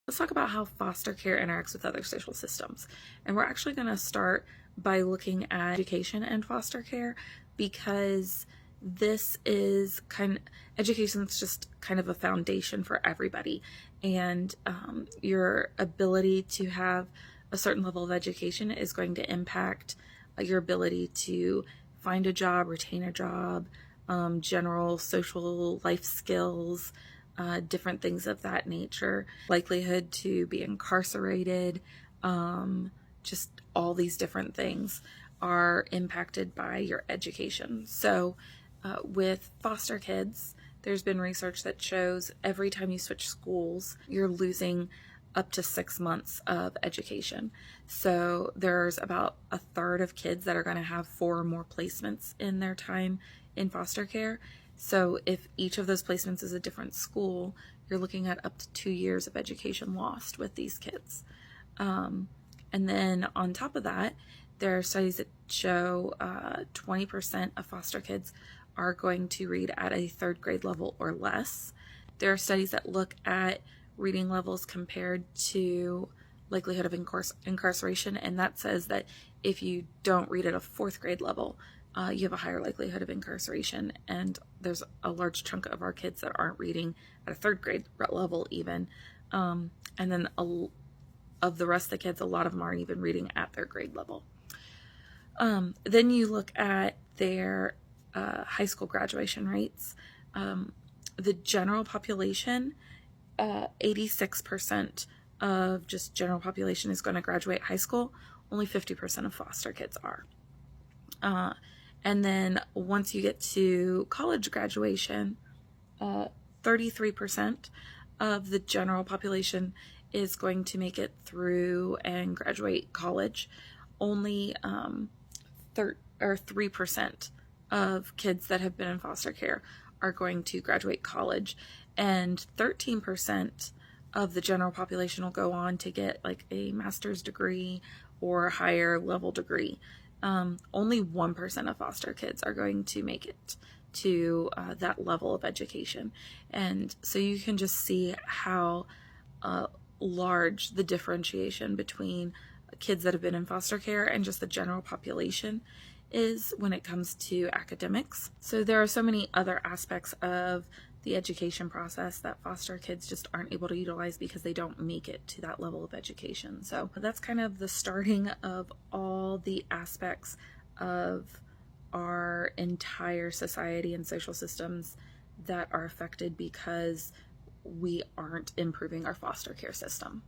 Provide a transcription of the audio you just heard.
Let's talk about how foster care interacts with other social systems. And we're actually going to start by looking at education and foster care, because this is education is just kind of a foundation for everybody. And your ability to have a certain level of education is going to impact your ability to find a job, retain a job, general social life skills, different things of that nature, likelihood to be incarcerated, just all these different things are impacted by your education. So with foster kids, there's been research that shows every time you switch schools, you're losing up to 6 months of education. So there's about a third of kids that are going to have 4 or more placements in their time in foster care. So if each of those placements is a different school, you're looking at up to 2 years of education lost with these kids. And then on top of that, there are studies that show 20% of foster kids are going to read at a 3rd grade level or less. There are studies that look at reading levels compared to likelihood of incarceration, and that says that if you don't read at a 4th grade level, you have a higher likelihood of incarceration, and there's a large chunk of our kids that aren't reading at a 3rd grade level even, and then of the rest of the kids, a lot of them aren't even reading at their grade level. Then you look at their high school graduation rates. The general population, 86% of just general population is going to graduate high school. Only 50% of foster kids are. And then once you get to college graduation, 33% of the general population is going to make it through and graduate college. Only 3% of kids that have been in foster care are going to graduate college, and 13% of the general population will go on to get like a master's degree or a higher level degree. Only 1% of foster kids are going to make it to that level of education. And so you can just see how large the differentiation between kids that have been in foster care and just the general population is when it comes to academics. So there are so many other aspects of the education process that foster kids just aren't able to utilize because they don't make it to that level of education. So that's kind of the starting of all the aspects of our entire society and social systems that are affected because we aren't improving our foster care system.